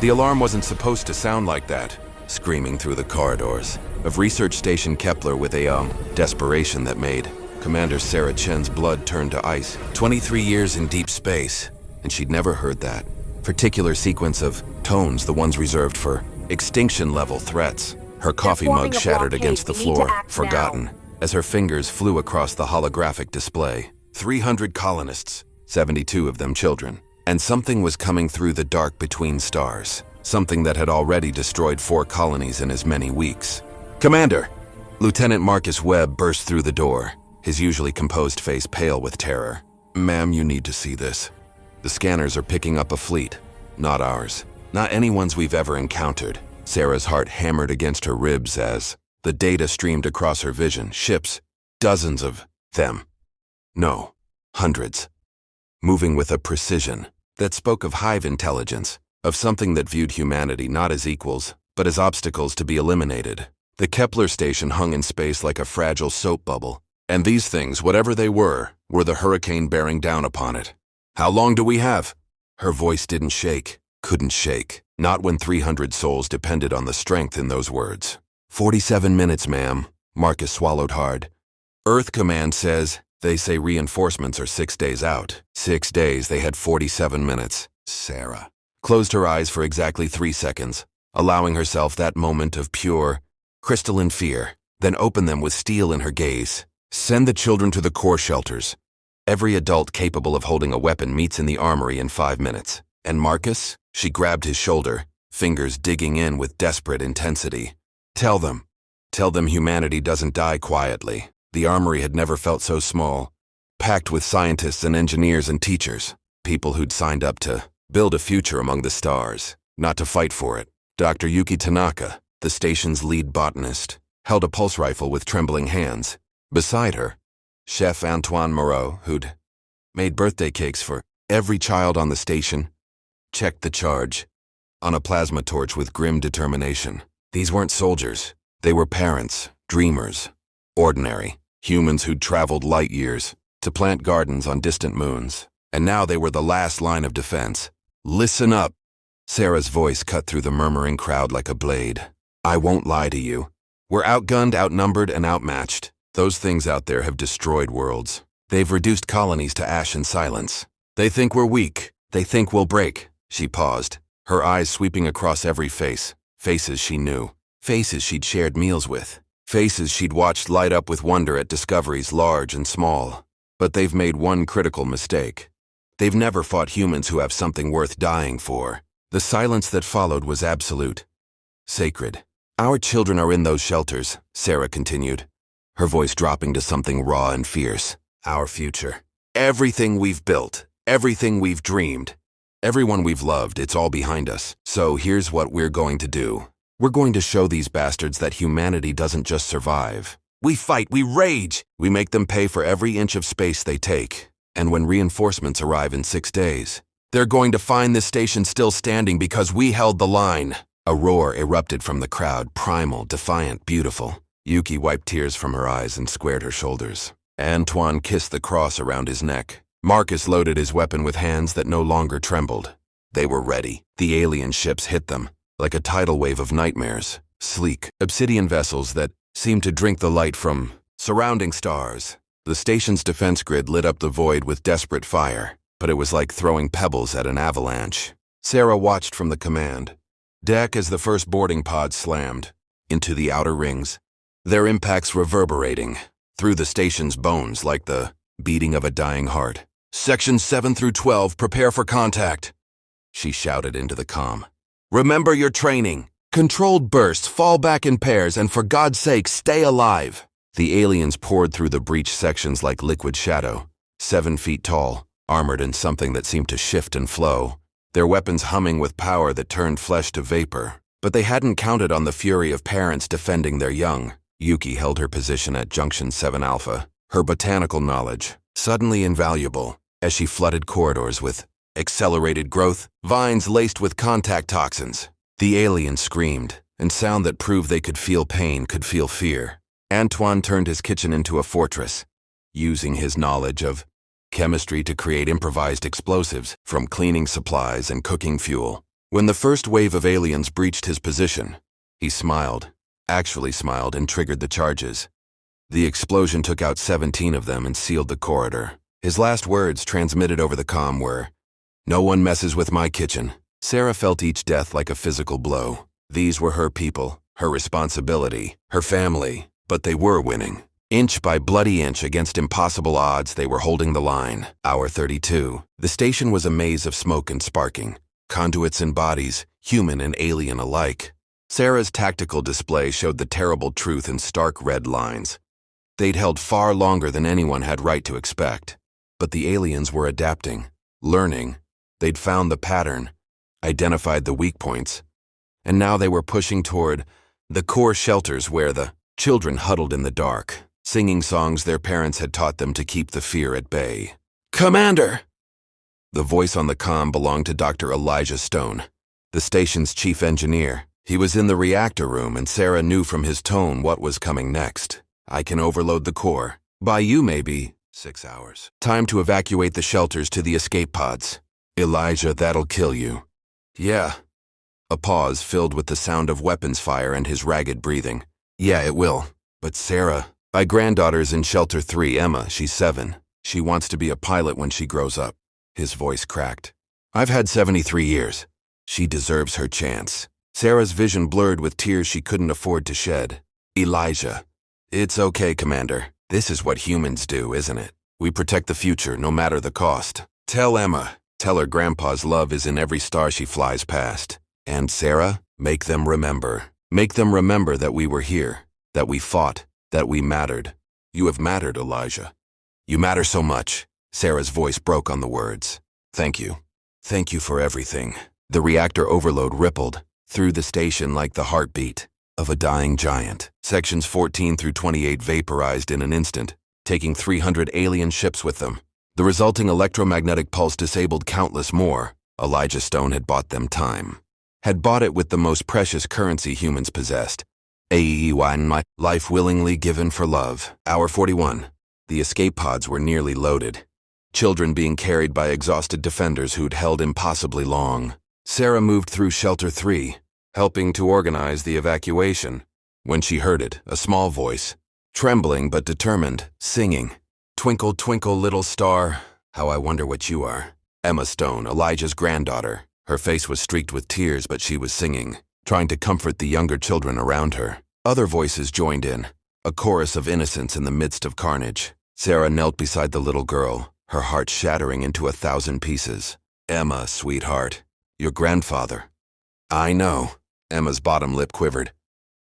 The alarm wasn't supposed to sound like that, screaming through the corridors of Research Station Kepler with a desperation that made Commander Sarah Chen's blood turn to ice. 23 years in deep space, and she'd never heard that particular sequence of tones, the ones reserved for extinction-level threats. Her coffee mug shattered against the floor, forgotten, as her fingers flew across the holographic display. 300 colonists, 72 of them children. And something was coming through the dark between stars. Something that had already destroyed 4 colonies in as many weeks. "Commander!" Lieutenant Marcus Webb burst through the door, his usually composed face pale with terror. "Ma'am, you need to see this. The scanners are picking up a fleet. Not ours. Not anyone's we've ever encountered." Sarah's heart hammered against her ribs as the data streamed across her vision. Ships. Dozens of them. No. Hundreds. Moving with a precision that spoke of hive intelligence, of something that viewed humanity not as equals, but as obstacles to be eliminated. The Kepler station hung in space like a fragile soap bubble, and these things, whatever they were the hurricane bearing down upon it. "How long do we have?" Her voice didn't shake, couldn't shake, not when 300 souls depended on the strength in those words. 47 minutes, ma'am." Marcus swallowed hard. "Earth Command says, they say reinforcements are 6 days out." 6 days, they had 47 minutes. Sarah closed her eyes for exactly 3 seconds, allowing herself that moment of pure, crystalline fear, then opened them with steel in her gaze. "Send the children to the core shelters. Every adult capable of holding a weapon meets in the armory in 5 minutes. And Marcus?" She grabbed his shoulder, fingers digging in with desperate intensity. Tell them humanity doesn't die quietly." The armory had never felt so small, packed with scientists and engineers and teachers, people who'd signed up to build a future among the stars, not to fight for it. Dr. Yuki Tanaka, the station's lead botanist, held a pulse rifle with trembling hands. Beside her, Chef Antoine Moreau, who'd made birthday cakes for every child on the station, checked the charge on a plasma torch with grim determination. These weren't soldiers. They were parents, dreamers, ordinary. Humans who'd traveled light years to plant gardens on distant moons. And now they were the last line of defense. "Listen up." Sarah's voice cut through the murmuring crowd like a blade. "I won't lie to you. We're outgunned, outnumbered, and outmatched. Those things out there have destroyed worlds. They've reduced colonies to ash and silence. They think we're weak. They think we'll break." She paused, her eyes sweeping across every face. Faces she knew. Faces she'd shared meals with. Faces she'd watched light up with wonder at discoveries large and small. But they've made one critical mistake. They've never fought humans who have something worth dying for. The silence that followed was absolute. Sacred. "Our children are in those shelters," Sarah continued, her voice dropping to something raw and fierce. "Our future. Everything we've built, everything we've dreamed, everyone we've loved, it's all behind us. So here's what we're going to do. We're going to show these bastards that humanity doesn't just survive. We fight, we rage, we make them pay for every inch of space they take. And when reinforcements arrive in 6 days, they're going to find this station still standing because we held the line." A roar erupted from the crowd, primal, defiant, beautiful. Yuki wiped tears from her eyes and squared her shoulders. Antoine kissed the cross around his neck. Marcus loaded his weapon with hands that no longer trembled. They were ready. The alien ships hit them, like a tidal wave of nightmares. Sleek, obsidian vessels that seemed to drink the light from surrounding stars. The station's defense grid lit up the void with desperate fire, but it was like throwing pebbles at an avalanche. Sarah watched from the command deck as the first boarding pod slammed into the outer rings, their impacts reverberating through the station's bones like the beating of a dying heart. "Sections 7 through 12, prepare for contact," she shouted into the comm. "Remember your training. Controlled bursts, fall back in pairs, and for God's sake, stay alive." The aliens poured through the breached sections like liquid shadow, 7 feet tall, armored in something that seemed to shift and flow, their weapons humming with power that turned flesh to vapor. But they hadn't counted on the fury of parents defending their young. Yuki held her position at Junction 7 Alpha, her botanical knowledge suddenly invaluable as she flooded corridors with accelerated growth, vines laced with contact toxins. The aliens screamed, and sound that proved they could feel pain, could feel fear. Antoine turned his kitchen into a fortress, using his knowledge of chemistry to create improvised explosives from cleaning supplies and cooking fuel. When the first wave of aliens breached his position, he smiled, actually smiled, and triggered the charges. The explosion took out 17 of them and sealed the corridor. His last words, transmitted over the comm, were, "No one messes with my kitchen." Sarah felt each death like a physical blow. These were her people, her responsibility, her family, but they were winning. Inch by bloody inch against impossible odds, they were holding the line. Hour 32. The station was a maze of smoke and sparking, conduits and bodies, human and alien alike. Sarah's tactical display showed the terrible truth in stark red lines. They'd held far longer than anyone had right to expect. But the aliens were adapting, learning. They'd found the pattern, identified the weak points, and now they were pushing toward the core shelters where the children huddled in the dark, singing songs their parents had taught them to keep the fear at bay. "Commander!" The voice on the comm belonged to Dr. Elijah Stone, the station's chief engineer. He was in the reactor room, and Sarah knew from his tone what was coming next. "I can overload the core. By you, maybe 6 hours. Time to evacuate the shelters to the escape pods. Elijah, that'll kill you." "Yeah." A pause filled with the sound of weapons fire and his ragged breathing. "Yeah, it will. But Sarah, my granddaughter's in Shelter 3, Emma. She's 7. She wants to be a pilot when she grows up." His voice cracked. "I've had 73 years. She deserves her chance." Sarah's vision blurred with tears she couldn't afford to shed. "Elijah." "It's okay, Commander. This is what humans do, isn't it? We protect the future, no matter the cost. Tell Emma. Tell her Grandpa's love is in every star she flies past. And Sarah, make them remember. Make them remember that we were here, that we fought, that we mattered. You have mattered, Elijah. You matter so much." Sarah's voice broke on the words. "Thank you. Thank you for everything." The reactor overload rippled through the station like the heartbeat of a dying giant. Sections 14 through 28 vaporized in an instant, taking 300 alien ships with them. The resulting electromagnetic pulse disabled countless more. Elijah Stone had bought them time. Had bought it with the most precious currency humans possessed. AEY, life willingly given for love. Hour 41. The escape pods were nearly loaded. Children being carried by exhausted defenders who'd held impossibly long. Sarah moved through Shelter 3, helping to organize the evacuation. When she heard it, a small voice, trembling but determined, singing, "Twinkle, twinkle, little star, how I wonder what you are." Emma Stone, Elijah's granddaughter. Her face was streaked with tears, but she was singing, trying to comfort the younger children around her. Other voices joined in, a chorus of innocence in the midst of carnage. Sarah knelt beside the little girl, her heart shattering into 1,000 pieces. "Emma, sweetheart, your grandfather." "I know." Emma's bottom lip quivered.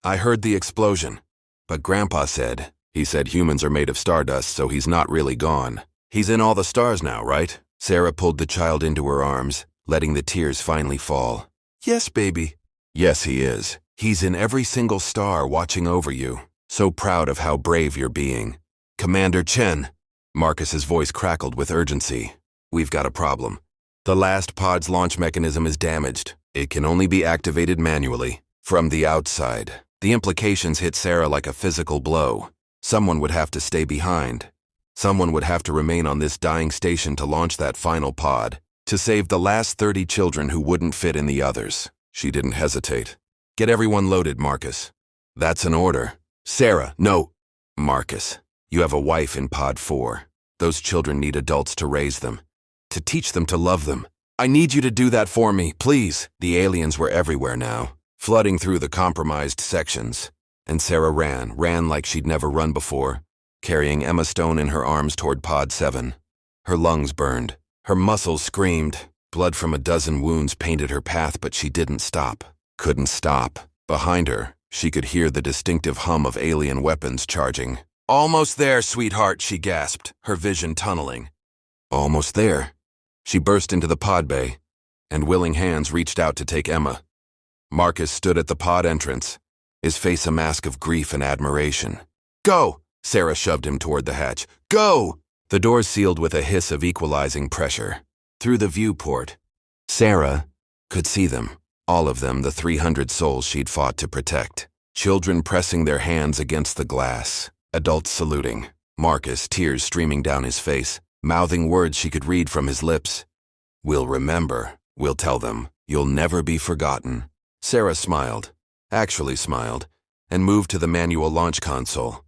"I heard the explosion. But Grandpa said, he said humans are made of stardust, so he's not really gone. He's in all the stars now, right?" Sarah pulled the child into her arms, letting the tears finally fall. "Yes, baby." "Yes, he is. He's in every single star watching over you. So proud of how brave you're being. Commander Chen." Marcus's voice crackled with urgency. "We've got a problem. The last pod's launch mechanism is damaged. It can only be activated manually, from the outside." The implications hit Sarah like a physical blow. Someone would have to stay behind. Someone would have to remain on this dying station to launch that final pod, to save the last 30 children who wouldn't fit in the others. She didn't hesitate. "Get everyone loaded, Marcus." "That's an order." "Sarah, no." "Marcus, you have a wife in Pod 4. Those children need adults to raise them, to teach them to love them. I need you to do that for me, please." The aliens were everywhere now, flooding through the compromised sections. And Sarah ran like she'd never run before, carrying Emma Stone in her arms toward Pod 7. Her lungs burned. Her muscles screamed. Blood from a dozen wounds painted her path, but she didn't stop. Couldn't stop. Behind her, she could hear the distinctive hum of alien weapons charging. "Almost there, sweetheart," she gasped, her vision tunneling. Almost there. She burst into the pod bay, and willing hands reached out to take Emma. Marcus stood at the pod entrance, his face a mask of grief and admiration. "Go!" Sarah shoved him toward the hatch. "Go!" The doors sealed with a hiss of equalizing pressure. Through the viewport, Sarah could see them, all of them, the 300 souls she'd fought to protect. Children pressing their hands against the glass, adults saluting. Marcus, tears streaming down his face, mouthing words she could read from his lips. "We'll remember. We'll tell them. You'll never be forgotten." Sarah smiled, actually smiled, and moved to the manual launch console.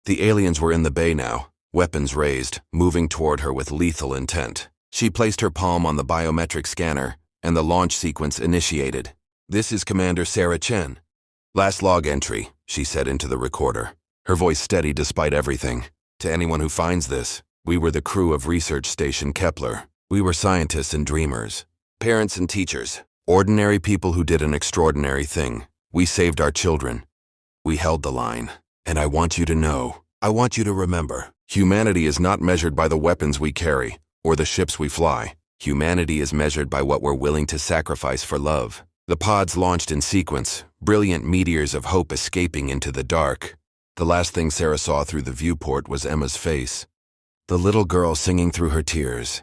The aliens were in the bay now, weapons raised, moving toward her with lethal intent. She placed her palm on the biometric scanner, and the launch sequence initiated. "This is Commander Sarah Chen. Last log entry," she said into the recorder, her voice steady despite everything. "To anyone who finds this, we were the crew of Research Station Kepler. We were scientists and dreamers, parents and teachers, ordinary people who did an extraordinary thing. We saved our children. We held the line. And I want you to know, I want you to remember, humanity is not measured by the weapons we carry or the ships we fly. Humanity is measured by what we're willing to sacrifice for love." The pods launched in sequence, brilliant meteors of hope escaping into the dark. The last thing Sarah saw through the viewport was Emma's face, the little girl singing through her tears.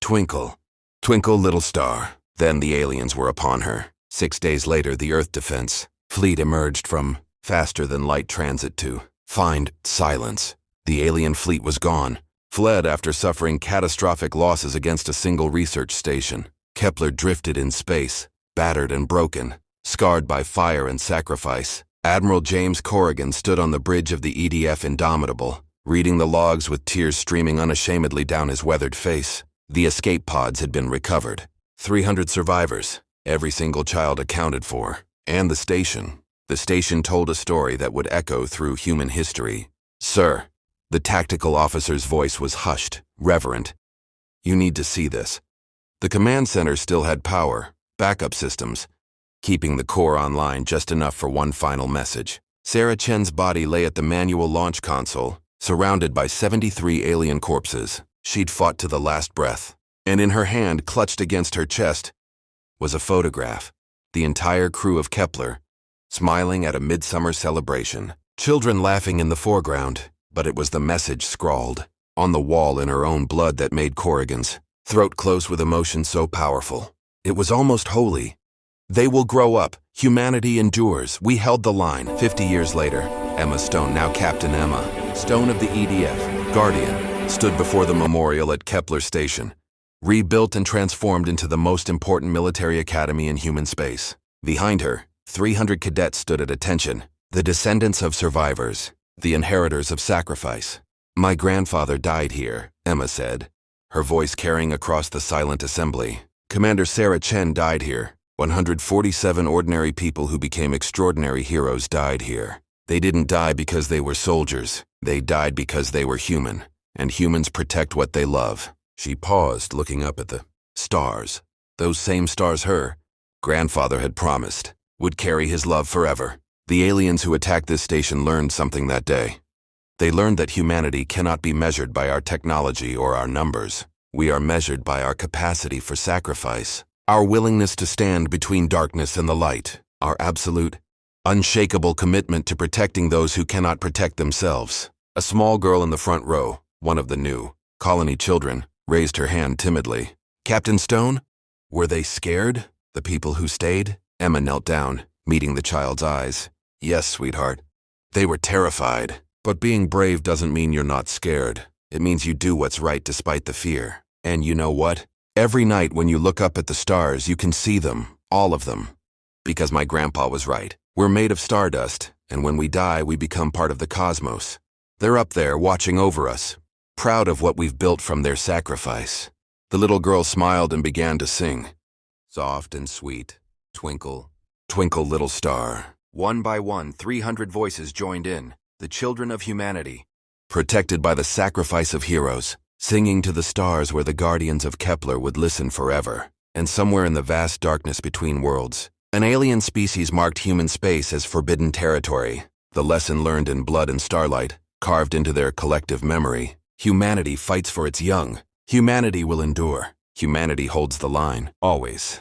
"Twinkle, twinkle, little star." Then the aliens were upon her. 6 days later, the Earth Defense Fleet emerged from faster-than-light transit to find silence. The alien fleet was gone, fled after suffering catastrophic losses against a single research station. Kepler drifted in space, battered and broken, scarred by fire and sacrifice. Admiral James Corrigan stood on the bridge of the EDF Indomitable, reading the logs with tears streaming unashamedly down his weathered face. The escape pods had been recovered. 300 survivors, every single child accounted for, and the station. The station told a story that would echo through human history. "Sir," the tactical officer's voice was hushed, reverent. "You need to see this." The command center still had power, backup systems, keeping the core online just enough for one final message. Sarah Chen's body lay at the manual launch console, surrounded by 73 alien corpses. She'd fought to the last breath, and in her hand, clutched against her chest, was a photograph. The entire crew of Kepler, smiling at a midsummer celebration. Children laughing in the foreground, but it was the message scrawled on the wall in her own blood that made Corrigan's throat close with emotion so powerful. It was almost holy. "They will grow up. Humanity endures. We held the line." 50 years later, Emma Stone, now Captain Emma Stone of the EDF, Guardian, stood before the memorial at Kepler Station, rebuilt and transformed into the most important military academy in human space. Behind her, 300 cadets stood at attention, the descendants of survivors, the inheritors of sacrifice. "My grandfather died here," Emma said, her voice carrying across the silent assembly. "Commander Sarah Chen died here. 147 ordinary people who became extraordinary heroes died here. They didn't die because they were soldiers. They died because they were human, and humans protect what they love." She paused, looking up at the stars. Those same stars her grandfather had promised would carry his love forever. The aliens who attacked this station learned something that day. They learned that humanity cannot be measured by our technology or our numbers. We are measured by our capacity for sacrifice, our willingness to stand between darkness and the light, our absolute, unshakable commitment to protecting those who cannot protect themselves. A small girl in the front row, one of the new colony children, raised her hand timidly. "Captain Stone? Were they scared, the people who stayed?" Emma knelt down, meeting the child's eyes. "Yes, sweetheart. They were terrified. But being brave doesn't mean you're not scared. It means you do what's right despite the fear. And you know what? Every night when you look up at the stars, you can see them, all of them. Because my grandpa was right. We're made of stardust, and when we die, we become part of the cosmos. They're up there watching over us, proud of what we've built from their sacrifice." The little girl smiled and began to sing. Soft and sweet, twinkle, twinkle, little star. One by one, 300 voices joined in, the children of humanity, protected by the sacrifice of heroes, singing to the stars where the guardians of Kepler would listen forever. And somewhere in the vast darkness between worlds, an alien species marked human space as forbidden territory. The lesson learned in Blood and Starlight, carved into their collective memory. Humanity fights for its young. Humanity will endure. Humanity holds the line, always.